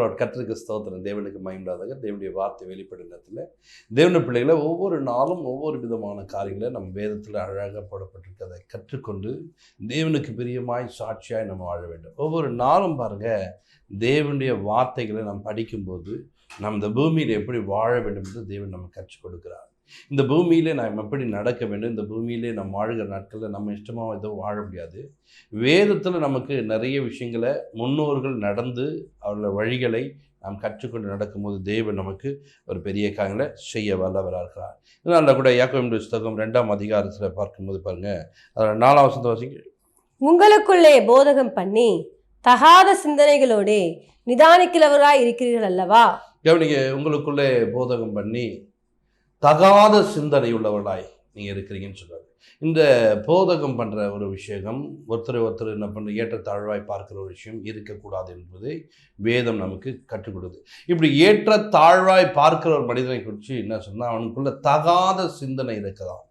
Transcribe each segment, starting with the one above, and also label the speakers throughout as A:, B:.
A: Lord. கர்த்தருக்கு ஸ்தோத்திரம். தேவனுக்கு மகிமையுண்டாதாக. தேவனுடைய வார்த்தை வெளிப்படும் நேரத்தில் தேவனுடைய பிள்ளைகளை ஒவ்வொரு நாளும் ஒவ்வொரு விதமான காரியங்களை நம்ம வேதத்தில் அழகாக போடப்பட்டிருக்கிறதை கற்றுக்கொண்டு தேவனுக்கு பிரியமாய் சாட்சியாய் நம்ம வாழ வேண்டும். ஒவ்வொரு நாளும் பாருங்கள், தேவனுடைய வார்த்தைகளை நாம் படிக்கும்போது நம்ம இந்த பூமியில் எப்படி வாழ வேண்டும் என்று தேவன் நம்ம கற்றுக் கொடுக்கிறார். இந்த பூமியிலே நாம் எப்படி நடக்க வேண்டும், இந்த பூமியிலே நம்ம வாழ்கிற நாட்களில் நம்ம இஷ்டமாக எதுவும் வாழ முடியாது. வேதத்தில் நமக்கு நிறைய விஷயங்களை முன்னோர்கள் நடந்து அவர்கள வழிகளை நாம் கற்றுக்கொண்டு நடக்கும்போது தேவன் நமக்கு ஒரு பெரிய காரியங்களை செய்ய வல்லவராக இருக்கிறார். இதனால் கூட யாக்கோபின் புத்தகம் 2ஆம் அதிகாரத்தில் பார்க்கும்போது பாருங்கள், அதில் 4ஆம் வசனத்தை வாசிங்க.
B: உங்களுக்குள்ளே போதகம் பண்ணி தகாத சிந்தனைகளோடு நிதானிக்கிறவராய் இருக்கிறீர்கள் அல்லவா.
A: கவனிங்க, உங்களுக்குள்ளே போதகம் பண்ணி தகாத சிந்தனை உள்ளவர்களாய் நீங்கள் இருக்கிறீங்கன்னு சொல்கிறார். இந்த போதகம் பண்ணுற ஒரு விஷயம், ஒருத்தர் என்ன பண்ணுற ஏற்றத்தாழ்வாய் பார்க்குற ஒரு விஷயம் இருக்கக்கூடாது என்பதை வேதம் நமக்கு கற்றுக் கொடுக்குது. இப்படி ஏற்றத்தாழ்வாய் பார்க்குற ஒரு மனிதனை குறித்து என்ன சொன்னால், அவனுக்குள்ள தகாத சிந்தனை இருக்கலாம்.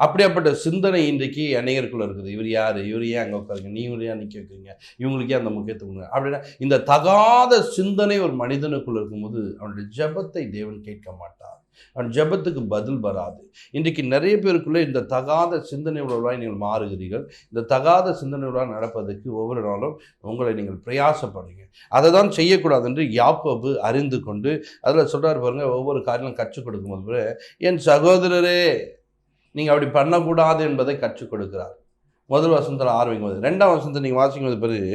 A: அப்படியாப்பட்ட சிந்தனை இன்றைக்கு அநேகருக்குள்ள இருக்குது. இவர் யார், இவர் ஏன் அங்கே உட்காருங்க, நீங்களும் ஏன் நிற்க வைக்கிறீங்க, இவங்களுக்கே அந்த முக்கியத்துவம் அப்படின்னா, இந்த தகாத சிந்தனை ஒரு மனிதனுக்குள்ள இருக்கும்போது அவனுடைய ஜெபத்தை தேவன் கேட்க மாட்டார். அவன் ஜெபத்துக்கு பதில் வராது. இன்றைக்கு நிறைய பேருக்குள்ளே இந்த தகாத சிந்தனை உள்ளவர்களாய் நீங்கள் மாறுகிறீர்கள். இந்த தகாத சிந்தனையுடன் நடப்பதற்கு ஒவ்வொரு நாளும் உங்களை நீங்கள் பிரயாசப்படுறீங்க. அதை தான் செய்யக்கூடாது என்று யாக்கோபு அறிந்து கொண்டு அதில் சொல்கிறார் பாருங்க, ஒவ்வொரு காரியம் கற்றுக் கொடுக்கும்போது என் சகோதரரே நீங்கள் அப்படி பண்ணக்கூடாது என்பதை கற்றுக் கொடுக்கிறார். முதல் வசனத்தில் ஆரம்பிக்கும்போது 2ஆம் வசனத்தை நீங்கள் வாசிக்கும்போது பிறகு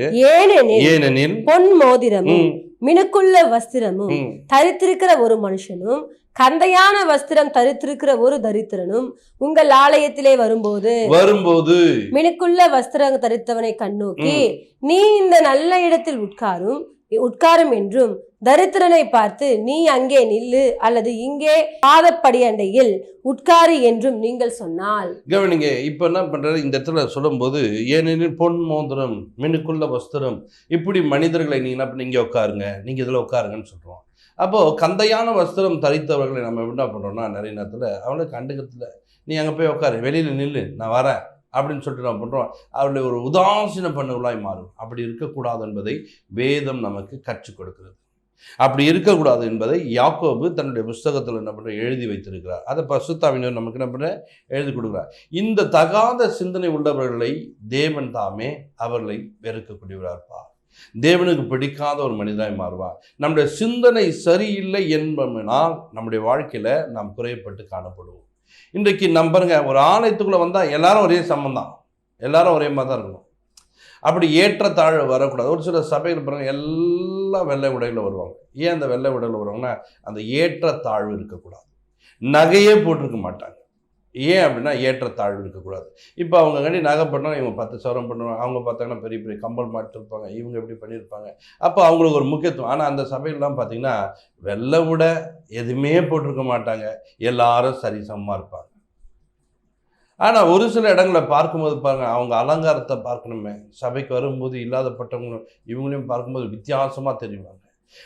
A: ஏனெனில்
B: பொன் மோதிரமும் மினுக்குள்ள வஸ்திரமும் தரித்திருக்கிற ஒரு மனுஷனும் கந்தையான வஸ்திரம் தரித்திருக்கிற ஒரு தரித்திரனும் உங்கள் ஆலயத்திலே வரும்போது மினுக்குள்ள வஸ்திரம் தரித்தவனை கண்ணோக்கி நீ இந்த நல்ல இடத்தில் உட்காரும் என்றும் தரித்திரனை பார்த்து நீ அங்கே நில்லு அல்லது இங்கே பாதப்படி அண்டையில் உட்காரு என்றும் நீங்கள் சொன்னால்.
A: கவனிங்க, இப்ப என்ன பண்றாரு இந்த இடத்துல சொல்லும் போது, ஏனெனில் பொன் மோதிரம் மினுக்குள்ள வஸ்திரம், இப்படி மனிதர்களை நீங்க என்ன பண்ண இங்கே உட்காருங்க, நீங்க இதுல உட்காருங்கன்னு சொல்றோம். அப்போ கந்தையான வஸ்திரம் தரித்தவர்களை நம்ம என்ன பண்றோம்னா, நிறைய நேரத்துல அவனுக்கு கண்டுக்கத்துல நீ அங்கே போய் உட்காரு, வெளியில நில்லு, நான் வரேன் அப்படின்னு சொல்லிட்டு நம்ம பண்ணுறோம். அவருடைய ஒரு உதாசீன பண்ணுகளாய் மாறும். அப்படி இருக்கக்கூடாது என்பதை வேதம் நமக்கு கற்றுக் கொடுக்கிறது. அப்படி இருக்கக்கூடாது என்பதை யாக்கோபு தன்னுடைய புஸ்தகத்தில் என்ன பண்ணுற எழுதி வைத்திருக்கிறார். அதை பரிசுத்தாவினர் நமக்கு என்ன பண்ண எழுதி கொடுக்குறார். இந்த தகாத சிந்தனை உள்ளவர்களை தேவன் தாமே அவர்களை வெறுக்கக்கூடியவராக, தேவனுக்கு பிடிக்காத ஒரு மனிதனாய் மாறுவார். நம்முடைய சிந்தனை சரியில்லை என்பதனால் நம்முடைய வாழ்க்கையில் நாம் குறைப்பட்டு காணப்படுவோம். இன்றைக்கு நம்ம பாருங்க, ஒரு ஆலயத்துக்குள்ளே வந்தால் எல்லாரும் ஒரே சம்பந்தம், எல்லாரும் ஒரே மாதிரி தான் இருக்கணும். அப்படி ஏற்றத்தாழ்வு வரக்கூடாது. ஒரு சில சபைகள் பாருங்கள், எல்லாம் வெள்ளை உடையில் வருவாங்க. ஏன் அந்த வெள்ளை உடையில் வருவாங்கன்னா, அந்த ஏற்றத்தாழ்வு இருக்கக்கூடாது. நகையே போட்டிருக்க மாட்டாங்க. ஏன் அப்படின்னா ஏற்றத்தாழ்வு இருக்கக்கூடாது. இப்போ அவங்க கண்டி நகை பண்ணால் இவங்க 10 சவரம் பண்ணுவாங்க, அவங்க பார்த்தாங்கன்னா பெரிய பெரிய கம்பல் மாட்டிருப்பாங்க, இவங்க எப்படி பண்ணியிருப்பாங்க. அப்போ அவங்களுக்கு ஒரு முக்கியத்துவம். ஆனால் அந்த சபையிலலாம் பார்த்தீங்கன்னா வெள்ளை உடை எதுவுமே போட்டிருக்க மாட்டாங்க, எல்லாரும் சரிசமமாக இருப்பாங்க. ஆனால் ஒரு சில இடங்களை பார்க்கும்போது பாருங்கள், அவங்க அலங்காரத்தை பார்க்கணுமே, சபைக்கு வரும்போது இல்லாதப்பட்டவங்களும் இவங்களையும் பார்க்கும்போது வித்தியாசமாக தெரிவாங்க.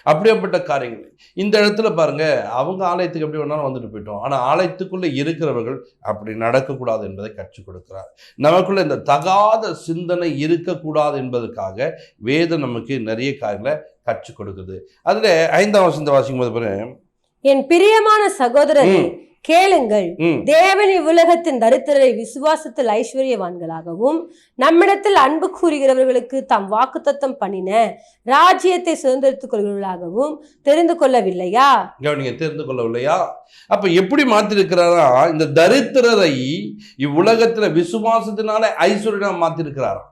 A: அப்படியேப்பட்ட காரியங்கள் இந்த இடத்துல பாருங்க, அவங்க ஆலயத்துக்கு எப்படி வேணாலும் வந்துட்டு போயிட்டோம். ஆனால் ஆலயத்துக்குள்ளே இருக்கிறவர்கள் அப்படி நடக்கக்கூடாது என்பதை கற்றுக் கொடுக்கிறார். நமக்குள்ள இந்த தகாத சிந்தனை இருக்கக்கூடாது என்பதற்காக வேதம் நமக்கு நிறைய காரியங்களை கற்றுக் கொடுக்குது. அதில் 5ஆம் வசனத்தை வாசிக்கும் போது பாருங்க,
B: என் பிரியமான சகோதரரே கேளுங்கள், தேவன் இவ்வுலகத்தின் தரித்திரரை விசுவாசத்தில் ஐஸ்வர்யவான்களாகவும் நம்மிடத்தில் அன்பு கூறுகிறவர்களுக்கு தாம் வாக்குத்தத்தம் பண்ணின ராஜ்யத்தை சுதந்திரித்துக் கொள்கிறவர்களாகவும் தெரிந்து கொள்ளவில்லையா?
A: கவனிங்க, தெரிந்து கொள்ளவில்லையா? அப்ப எப்படி மாத்திருக்கிறாரா? இந்த தரித்திரரை இவ்வுலகத்துல விசுவாசத்தினால ஐஸ்வர்யம் மாத்திருக்கிறாரா.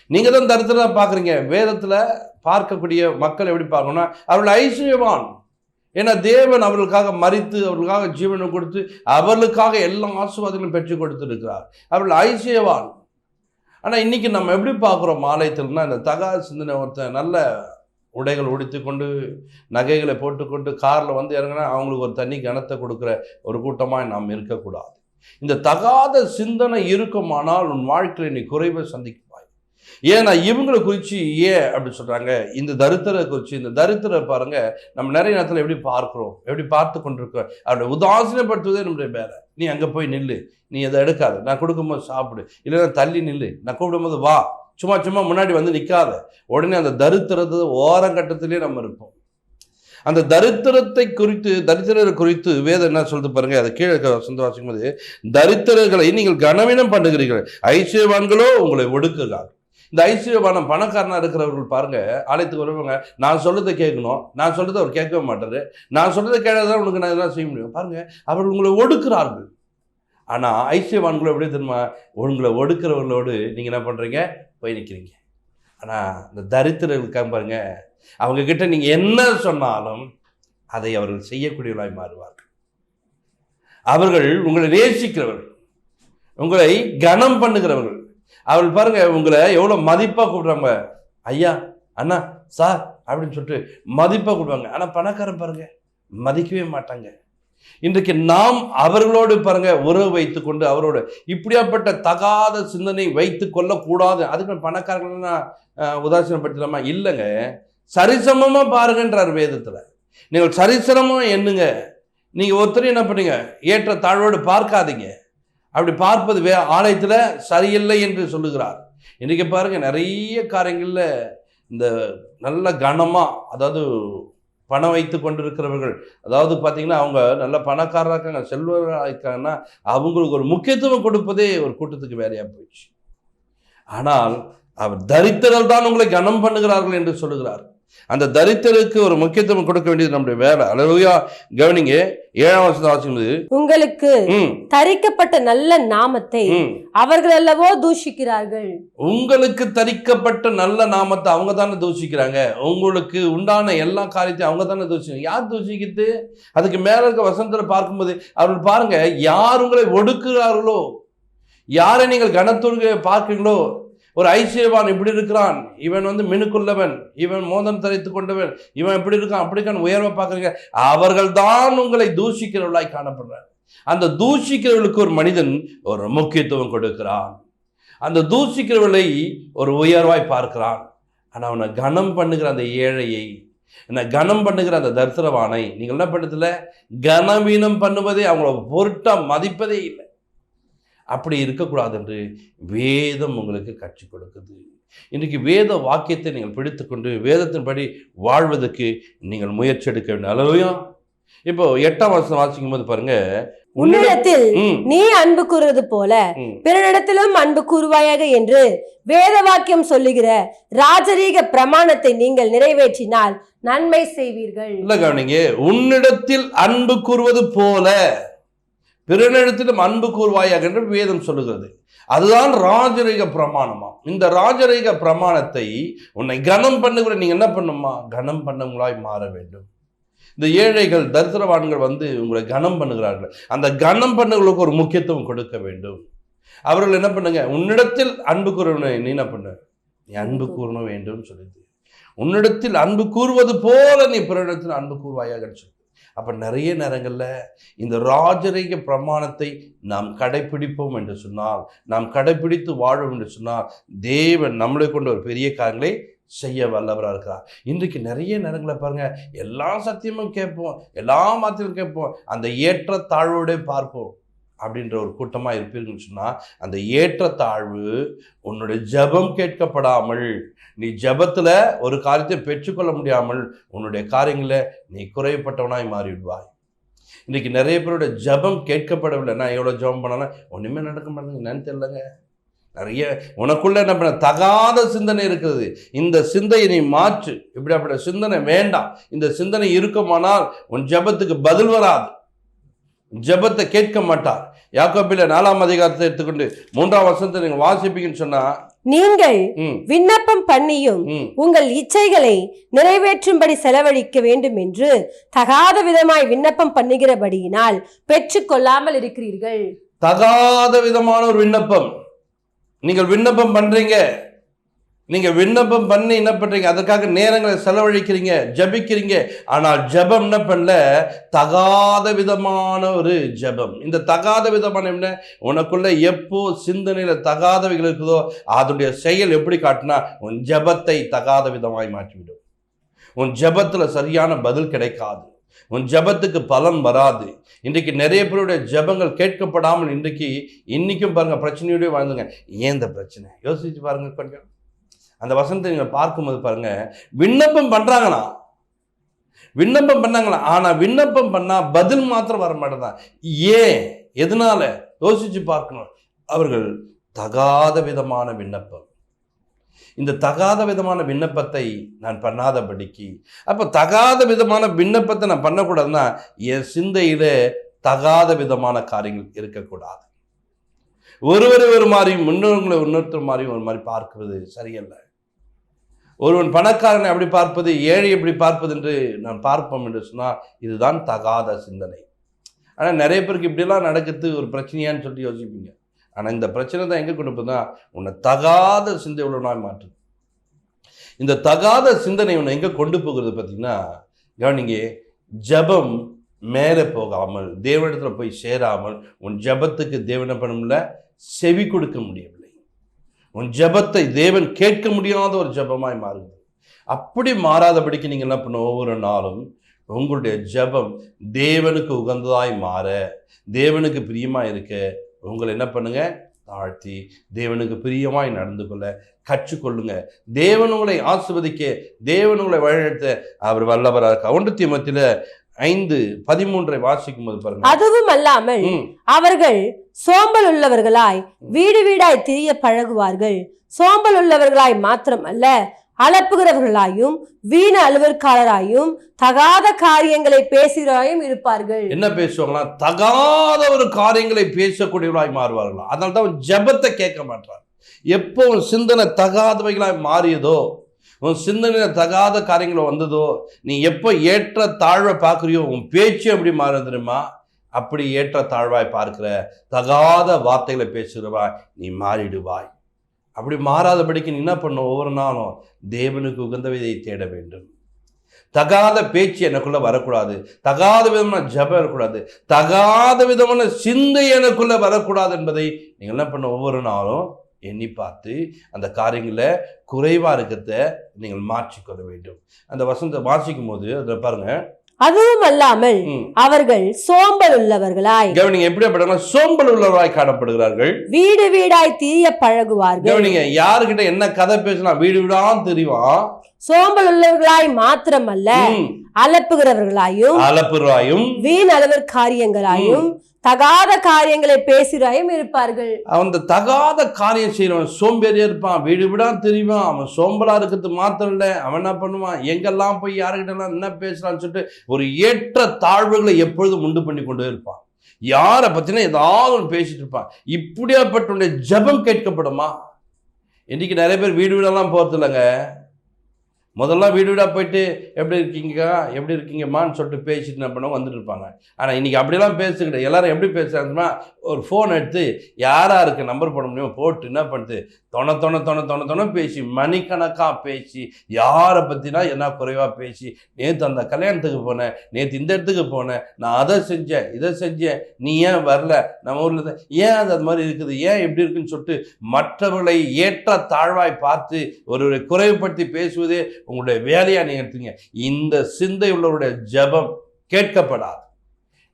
A: நீங்க தான் தரித்திரரை பாக்குறீங்க. வேதத்துல பார்க்கக்கூடிய மக்கள் எப்படி பார்க்கணும்னா, அவர்கள் ஐஸ்வர்யவான். ஏன்னா தேவன் அவர்களுக்காக மரித்து அவர்களுக்காக ஜீவனை கொடுத்து அவர்களுக்காக எல்லா ஆசீர்வாதங்களும் பெற்று கொடுத்துருக்கிறார். அவர்கள் ஐஸ்வர்யவான். ஆனால் இன்னைக்கு நம்ம எப்படி பார்க்குறோம் ஆலயத்தில்னா, இந்த தகாத சிந்தனை, ஒருத்தன் நல்ல உடைகள் உடுத்தி கொண்டு நகைகளை போட்டுக்கொண்டு காரில் வந்து இறங்கினா அவங்களுக்கு ஒரு தனி கனத்தை கொடுக்குற ஒரு கூட்டமாக நாம் இருக்கக்கூடாது. இந்த தகாத சிந்தனை இருக்குமானால் உன் வாழ்க்கையில் நீ குறைவை சந்திப்பாய். ஏன்னா இவங்களை குறித்து ஏன் அப்படி சொல்கிறாங்க, இந்த தரித்திரை குறித்து. இந்த தரித்திரை பாருங்க, நம்ம நிறைய நேரத்தில் எப்படி பார்க்குறோம், எப்படி பார்த்து கொண்டிருக்கிறோம். அவருடைய உதாசீனப்படுத்துவதே நம்முடைய வேலை. நீ அங்கே போய் நில்லு, நீ அதை எடுக்காது, நான் கொடுக்கும்போது சாப்பிடு, இல்லைன்னா தள்ளி நில்லு, நான் கூப்பிடும்போது வா, சும்மா முன்னாடி வந்து நிற்காத. உடனே அந்த தரித்திரத்தை ஓரங்கட்டத்திலே நம்ம இருப்போம். அந்த தரித்திரரை குறித்து வேதம் என்ன சொல்லுது பாருங்க. அதை கீழே சொந்த வாசிக்கும் போது, தரித்திரர்களை நீங்கள் கனவீனம் பண்ணுகிறீர்கள், ஐஸ்வர்யவான்களோ உங்களை ஒடுக்குகிறார். இந்த ஐஸ்வர்யவானம் பணக்காரனா இருக்கிறவர்கள் பாருங்க, ஆலயத்துக்கு வருவாங்க, நான் சொல்றதை கேட்கணும், நான் சொல்றதை அவர் கேட்கவே மாட்டாரு, நான் சொல்றதை கேட்டாதான் உனக்கு நான் இதெல்லாம் செய்ய முடியும். பாருங்க, அவர்கள் உங்களை ஒடுக்குறார்கள். ஆனா ஐஸ்வர்யவான்களோ எப்படி தெரியுமா, உங்களை ஒடுக்கிறவர்களோடு நீங்க என்ன பண்றீங்க, போய் நிற்கிறீங்க. ஆனா இந்த தரித்திரர்களுக்காக பாருங்க, அவங்க கிட்ட நீங்க என்ன சொன்னாலும் அதை அவர்கள் செய்யக்கூடியவர்களாய் மாறுவார்கள். அவர்கள் உங்களை நேசிக்கிறவர்கள், உங்களை கனம் பண்ணுகிறவர்கள். அவர்கள் பாருங்க, உங்களை எவ்வளவு மதிப்பா கூப்பிடுறாங்க, ஐயா, அண்ணா, சார் அப்படின்னு சொல்லிட்டு மதிப்பா கூப்பிடுவாங்க. ஆனா பணக்காரன் பாருங்க மதிக்கவே மாட்டாங்க. இன்றைக்கு நாம் அவர்களோடு பாருங்க உறவு வைத்துக் கொண்டு அவரோடு இப்படியாப்பட்ட தகாத சிந்தனை வைத்து கொள்ளக்கூடாது. அதுக்கு பணக்காரர்கள்னா உதாசீனப்படுத்தலாமா? இல்லைங்க, சரிசமமா பாருங்கன்றார் வேதத்துல. நீங்கள் சரிசமமா எண்ணுங்க. நீங்க ஒருத்தர் என்ன பண்ணீங்க, ஏற்ற தாழ்வோடு பார்க்காதீங்க. அப்படி பார்ப்பது ஆலயத்துல சரியில்லை என்று சொல்லுகிறார். இன்னைக்கு பாருங்க, நிறைய காரியங்கள்ல இந்த நல்ல கனமா, அதாவது பணம் வைத்து கொண்டிருக்கிறவர்கள், அதாவது பார்த்தீங்கன்னா அவங்க நல்ல பணக்காரராக இருக்காங்க, செல்வராக இருக்காங்கன்னா அவங்களுக்கு ஒரு முக்கியத்துவம் கொடுப்பதே ஒரு கூட்டத்துக்கு வேலையாக போயிடுச்சு. ஆனால் அவர் தரித்திரர்கள் தான் உங்களை கனம் பண்ணுகிறார்கள் என்று சொல்லுகிறார். அந்த தரித்திரருக்கு ஒரு முக்கியத்துவம் கொடுக்க வேண்டியது நம்முடைய வேலை. அல்லேலூயா. கவனிங்க, 7ஆம் வசனம் வாசிக்கும்போது, உங்களுக்கு தரிக்கப்பட்ட நல்ல நாமத்தை அவர்கள் அல்லவோ தூஷிக்கிறார்கள். உங்களுக்கு தரிக்கப்பட்ட நல்ல நாமத்தை அவங்க தானே தூஷிக்கிறாங்க. உங்களுக்கு உண்டான எல்லா காரியத்தையும் அவங்க தானே தூஷிக்கிறாங்க. யார் தூஷிக்கிட்டு? அதுக்கு மேல இருக்க வசனத்துல பார்க்கும்போது அவர்கள் பாருங்க, யார் உங்களை ஒடுக்குகிறார்களோ, யாரை நீங்கள் கனத்தோடு பார்க்கிறீங்களோ, ஒரு ஐஸ்வர்யவான் இப்படி இருக்கிறான், இவன் மினுக்குள்ளவன், இவன் மோதம் தரித்து கொண்டவன், இவன் எப்படி இருக்கான் அப்படிக்கான உயர்வை பார்க்குறீங்க, அவர்கள் தான் உங்களை தூஷிக்கிறவர்களாய் காணப்படுறார். அந்த தூஷிக்கிறவர்களுக்கு ஒரு மனிதன் ஒரு முக்கியத்துவம் கொடுக்கிறான். அந்த தூஷிக்கிறவர்களை ஒரு உயர்வாய் பார்க்கிறான். ஆனால் அவனை கனம் பண்ணுகிற அந்த ஏழையை, என்ன கனம் பண்ணுகிற அந்த தரித்திரவானை நீங்கள் என்ன பண்ணதில்ல, கனவீனம் பண்ணுவதே, அவங்கள பொருட்டா மதிப்பதே இல்லை. அப்படி இருக்கக்கூடாது என்று வேதம் உங்களுக்கு கற்றுக் கொடுக்குது. இன்றைக்கு வேத வாக்கியத்தை நீங்கள் பிடித்துக்கொண்டு வேதத்தின்படி வாழ்வதற்கு நீங்கள் முயற்சி எடுக்க வேண்டும். அல்லேலூயா. இப்போ 8ஆம் வசனம் வாசிக்கும் போது பாருங்க, உன்னிடத்தில் நீ அன்பு கூறுவது போல பிறனிடத்திலும் அன்பு கூறுவாயாக என்று வேத வாக்கியம் சொல்லுகிற ராஜரீக பிரமாணத்தை நீங்கள் நிறைவேற்றினால் நன்மை செய்வீர்கள். இல்ல கவனிங்க, உன்னிடத்தில் அன்பு கூறுவது போல பிறனிடத்திலும் அன்பு கூறுவாயாக என்று வேதம் சொல்லுகிறது. அதுதான் ராஜரீக பிரமாணமா. இந்த ராஜரீக பிரமாணத்தை உன்னை கனம் பண்ணுகிற நீங்க என்ன பண்ணுமா, கனம் பண்ணவங்களாய் மாற வேண்டும். இந்த ஏழைகள் தரித்திரவான்கள் உங்களை கனம் பண்ணுகிறார்கள். அந்த கனம் பண்ணுகளுக்கு ஒரு முக்கியத்துவம் கொடுக்க வேண்டும். அவர்கள் என்ன பண்ணுங்க, உன்னிடத்தில் அன்பு கூறணும், நீ என்ன பண்ண, நீ அன்பு கூற வேண்டும் சொல்லுது. உன்னிடத்தில் அன்பு கூறுவது போல நீ பிறனிடத்தில் அன்பு கூறுவாயாக சொல்லு. அப்போ நிறைய நேரங்களில் இந்த ராஜரீக பிரமாணத்தை நாம் கடைப்பிடிப்போம் என்று சொன்னால், நாம் கடைப்பிடித்து வாழும் என்று சொன்னால், தேவன் நம்மளை கொண்டு ஒரு பெரிய காரியங்களை செய்ய வல்லவராக இருக்கிறார். இன்றைக்கு நிறைய நேரங்களை பாருங்க, எல்லா சத்தியமும் கேட்போம், எல்லா மாத்திரம் கேட்போம், அந்த ஏற்ற தாழ்வோட பார்ப்போம் அப்படின்ற ஒரு கூட்டமாக இருப்பீங்கன்னு சொன்னால், அந்த ஏற்றத்தாழ்வு உன்னுடைய ஜெபம் கேட்கப்படாமல், நீ ஜெபத்தில் ஒரு காரியத்தை பெற்றுக்கொள்ள முடியாமல் உன்னுடைய காரியங்களை நீ குறைப்பட்டவனாய் மாறிவிடுவாய். இன்றைக்கி நிறைய பேரோட ஜெபம் கேட்கப்படவில்லை. நான் எவ்வளோ ஜெபம் பண்ணாலும் ஒன்றுமே நடக்க மாட்டேங்க, என்னன்னு தெரியலங்க. நிறைய உனக்குள்ள என்ன பண்ண தகாத சிந்தனை இருக்கிறது. இந்த சிந்தையை நீ மாற்று. இப்படி அப்படி சிந்தனை வேண்டாம். இந்த சிந்தனை இருக்குமானால் உன் ஜெபத்துக்கு பதில் வராது, ஜெபத்தை கேட்க மாட்டார். யாக்கோபில 4ஆம் அதிகாரத்தை எடுத்துக்கொண்டு 3ஆம் வசனத்தை நீங்க வாசிப்பீங்கன்னு சொன்னா, நீங்கள் விண்ணப்பம் பண்ணியும் உங்கள் இச்சைகளை நிறைவேற்றும்படி செலவழிக்க வேண்டும் என்று தகாத விதமாய் விண்ணப்பம் பண்ணுகிறபடியினால் பெற்றுக்கொள்ளாமல் இருக்கிறீர்கள். தகாத விதமான ஒரு விண்ணப்பம் நீங்கள் விண்ணப்பம் பண்றீங்க. நீங்க விண்ணப்பம் பண்ணி என்ன பண்றீங்க, அதற்காக நேரங்களை செலவழிக்கிறீங்க, ஜபிக்கிறீங்க. ஆனால் ஜபம் என்ன பண்ணல, தகாத விதமான ஒரு ஜபம். இந்த தகாத விதமான என்ன, உனக்குள்ள எப்போ சிந்தனையில தகாதவைகள் இருக்குதோ அதனுடைய செயல் எப்படி காட்டினா உன் ஜபத்தை தகாத விதமாய் மாற்றிவிடும். உன் ஜபத்துல சரியான பதில் கிடைக்காது, உன் ஜபத்துக்கு பலன் வராது. இன்றைக்கு நிறைய பேருடைய ஜபங்கள் கேட்கப்படாமல் இன்னைக்கும் பாருங்க பிரச்சனையோடய வாழ்ந்துங்க. ஏன் இந்த பிரச்சனை யோசிச்சு பாருங்க. கொஞ்சம் அந்த வசனத்தை நீங்கள் பார்க்கும்போது பாருங்க, விண்ணப்பம் பண்றாங்கன்னா விண்ணப்பம் பண்ணாங்களா, ஆனா விண்ணப்பம் பண்ணா பதில் மாத்திரம் வர மாட்டேதான். ஏன், எதனால யோசிச்சு பார்க்கணும். அவர்கள் தகாத விதமான விண்ணப்பம். இந்த தகாத விதமான விண்ணப்பத்தை நான் பண்ணாதபடிக்கு, அப்ப தகாத விதமான விண்ணப்பத்தை நான் பண்ணக்கூடாதுன்னா என் சிந்தையில தகாத விதமான காரியங்கள் இருக்கக்கூடாது. ஒருவரை ஒரு மாதிரியும் இன்னொருத்தர் மாதிரியும் ஒரு மாதிரி பார்க்கிறது சரியல்ல. ஒருவன் பணக்காரனை அப்படி பார்ப்பது, ஏழை எப்படி பார்ப்பது என்று நான் பார்ப்போம் என்று சொன்னால் இதுதான் தகாத சிந்தனை. ஆனால் நிறைய பேருக்கு இப்படிலாம் நடக்குது ஒரு பிரச்சனையான்னு சொல்லிட்டு யோசிப்பீங்க. ஆனால் இந்த பிரச்சனை தான் எங்கே கொண்டு போகுதுன்னா உன்னை தகாத சிந்தை உள்ளவனாய் மாற்றுது. இந்த தகாத சிந்தனை உன்னை எங்கே கொண்டு போகிறது பார்த்தீங்கன்னா, கவனிங்க, ஜபம் மேலே போகாமல் தேவனிடத்தில் போய் சேராமல் உன் ஜபத்துக்கு தேவனை பண்ண முடியல, செவி கொடுக்க முடியவில்லை. உன் ஜபத்தை தேவன் கேட்க முடியாத ஒரு ஜபமாய் மாறுது. அப்படி மாறாதபடிக்கு நீங்கள் என்ன பண்ண, ஒவ்வொரு நாளும் உங்களுடைய ஜபம் தேவனுக்கு உகந்ததாய் மாற, தேவனுக்கு பிரியமாக இருக்க உங்களை என்ன பண்ணுங்க, தாழ்த்தி தேவனுக்கு பிரியமாய் நடந்து கொள்ள கற்றுக்கொள்ளுங்க. தேவன் உங்களை ஆசீர்வதிக்க, தேவன் உங்களை வழிநடத்த அவர் வல்லவராக இருக்க. 1 தீமோத்தேயுல 5:13 வாசிக்கும் போது பாருங்க.
B: அதுவும் அல்லாமல் அவர்கள் சோம்பல் உள்ளவர்களாய் வீடு வீடாய் திரிய பழகுவார்கள். சோம்பல் உள்ளவர்களாய் மாத்திரம் அல்ல, அலப்புகிறவர்களாயும் வீண அலுவற்காரராயும் தகாத காரியங்களை பேசுகிறாயும் இருப்பார்கள். என்ன
A: பேசுவாங்களா? தகாத ஒரு காரியங்களை பேசக்கூடியவர்களாய் மாறுவார்களா. அதனால தான் ஜபத்தை கேட்க மாட்டார். எப்போ உன் சிந்தனை தகாதவைகளாய் மாறியதோ, உன் சிந்தனையில் தகாத காரியங்கள் வந்ததோ, நீ எப்போ ஏற்ற தாழ்வை பார்க்குறியோ உன் பேச்சு எப்படி மாறுது தெரியுமா? அப்படி ஏற்ற தாழ்வாய் பார்க்கிற தகாத வார்த்தைகளை பேசுகிறவாய் நீ மாறிடுவாய். அப்படி மாறாதபடிக்கு நீ என்ன பண்ணும், ஒவ்வொரு நாளும் தேவனுக்கு உகந்ததை தேட வேண்டும். தகாத பேச்சு எனக்குள்ள வரக்கூடாது, தகாத விதமான ஜபம் வரக்கூடாது, தகாத விதமான சிந்தை எனக்குள்ள வரக்கூடாது என்பதை நீங்கள் என்ன பண்ண, ஒவ்வொரு நாளும் எண்ணி பார்த்து அந்த காரியங்களில் குறைவாக இருக்கிறத நீங்கள் மாற்றிக்கொள்ள வேண்டும். அந்த வசனத்தை வாசிக்கும் போது அதில் பாருங்க,
B: அதுவும் அல்லாமல் அவர்கள் சோம்பல் உள்ளவர்களாய்,
A: கவனிங்க, எப்படி சோம்பல் உள்ளவர்களாய் காணப்படுகிறார்கள்.
B: வீடு வீடாய் திரிய பழகுவார்கள்.
A: கவனிங்க, யாருக்கிட்ட என்ன கதை பேசலாம், வீடு வீடான்னு தெரியும்.
B: சோம்பல் உள்ளவர்களாய் மாத்திரமல்ல, அலப்புகிறவர்களாயும் வீண் அளவர் காரியங்களாயும் தகாத காரியங்களை பேசுகிறாயும் இருப்பார்கள்.
A: அவன் தகாத காரியம் செய்யறவன் சோம்பேறியா இருப்பான், வீடு விடா தெரியுவான். அவன் சோம்பலா இருக்கிறது மாத்திரம் இல்லை, அவன் என்ன பண்ணுவான், எங்கெல்லாம் போய் யாருக்கிட்டலாம் என்ன பேசலான்னு சொல்லிட்டு ஒரு ஏற்ற தாழ்வுகளை எப்பொழுதும் உண்டு பண்ணி கொண்டே இருப்பான். யாரை பத்தினா ஏதாவது ஒன்று பேசிட்டு இருப்பான். இப்படியாப்பட்ட ஜபம் கேட்கப்படுமா? இன்னைக்கு நிறைய பேர் வீடு வீடெல்லாம் போறது இல்லைங்க. முதல்ல வீடு வீடாக போயிட்டு எப்படி இருக்கீங்கம்மான்னு சொல்லிட்டு பேசிட்டு என்ன பண்ணுவோம் வந்துட்டு இருப்பாங்க. ஆனால் இன்றைக்கி அப்படிலாம் பேசுக்கிட்ட எல்லாரும் எப்படி பேசுகிறாங்கன்னா, ஒரு ஃபோன் எடுத்து யாராக இருக்குது நம்பர் போட முடியும் போட்டு என்ன பண்ணுது, தொண பேசி மணிக்கணக்காக பேசி யாரை பற்றினா என்ன குறைவாக பேசி, நேற்று அந்த கல்யாணத்துக்கு போனேன், நேற்று இந்த இடத்துக்கு போனேன், நான் அதை செஞ்சேன் இதை செஞ்சேன், நீ ஏன் வரல, நம்ம ஊரில் தான் ஏன் அது மாதிரி இருக்குது, ஏன் எப்படி இருக்குன்னு சொல்லிட்டு மற்றவர்களை ஏற்ற தாழ்வாய் பார்த்து ஒருவரை குறைவுபடுத்தி பேசுவதே உங்களுடைய வேலையா நீங்க எடுத்தீங்க. இந்த சிந்தை உள்ளவருடைய ஜபம் கேட்கப்படாது.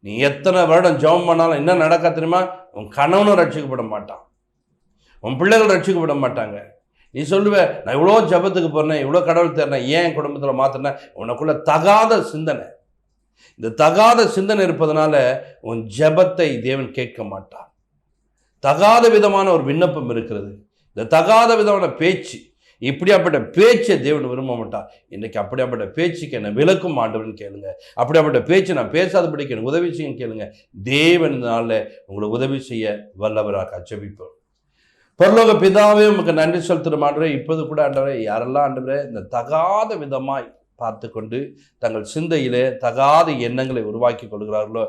A: நீ எத்தனை வருடம் ஜபம் பண்ணாலும் என்ன நடக்க தெரியுமா? உன் கணவனும் ரட்சிக்கப்பட மாட்டான், உன் பிள்ளைகள் ரட்சிக்கப்பட மாட்டாங்க. நீ சொல்லுவ, நான் இவ்வளோ ஜபத்துக்கு போறேன், இவ்வளோ கடவுள் தேர்னேன், ஏன் குடும்பத்தில் மாத்தினேன்? உனக்குள்ள தகாத சிந்தனை. இந்த தகாத சிந்தனை இருப்பதனால உன் ஜபத்தை தேவன் கேட்க மாட்டான். தகாத விதமான ஒரு விண்ணப்பம் இருக்கிறது, இந்த தகாத விதமான பேச்சு, இப்படியாப்பட்ட பேச்சை தேவன் விரும்ப மாட்டான். இன்றைக்கி அப்படியாப்பட்ட பேச்சுக்கு என்னை விளக்கும் ஆண்டவன் கேளுங்க. அப்படியாப்பட்ட பேச்சு நான் பேசாதபடிக்கு எனக்கு உதவி செய்யும் கேளுங்க. தேவனால உங்களை உதவி செய்ய வல்லவராக ஜெபிப்போம். பரலோக பிதாவே, உமக்கு நன்றி செலுத்துகிற ஆண்டவரே, இப்போது கூட ஆண்டவரே, யாரெல்லாம் ஆண்டவரே இந்த தகாத விதமாய் பார்த்து கொண்டு தங்கள் சிந்தையிலே தகாத எண்ணங்களை உருவாக்கி கொள்கிறார்களோ,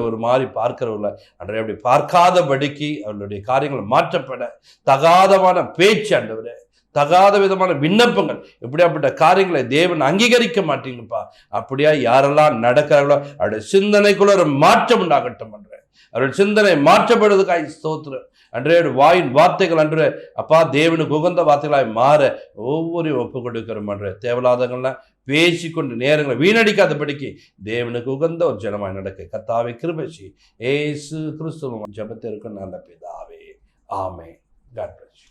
A: ஒரு மாதிரி பார்க்கிறவர்கள அன்றே அப்படி பார்க்காதபடிக்கு அவர்களுடைய காரியங்கள் மாற்றப்பட, தகாதமான பேச்சு ஆண்டவரே, தகாத விதமான விண்ணப்பங்கள், இப்படியாப்பட்ட காரியங்களை தேவன் அங்கீகரிக்க மாட்டீங்கப்பா. அப்படியா யாரெல்லாம் நடக்கிறார்களோ அவருடைய சிந்தனைக்குள்ள ஒரு மாற்றம் உண்டாகட்டும் அன்றே. அவருடைய சிந்தனை மாற்றப்படுவதற்காக ஸ்தோத்திரம் அன்றே. வாயின் வார்த்தைகள் அன்று அப்பா தேவனுக்கு உகந்த வார்த்தைகளாய் மாற ஒவ்வொரு ஒப்பு கொடுக்கிறோம் அன்றே. தேவலாதங்கள்லாம் பேசிக்கொண்டு நேரங்களை வீணடிக்காதபடிக்கு தேவனுக்கு உகந்த ஒரு ஜனமாய் நடக்க கர்த்தாவே கிருபை செய். இயேசு கிறிஸ்துவின் ஜெபத்திற்கு நல்ல பிதாவே, ஆமென். God bless you.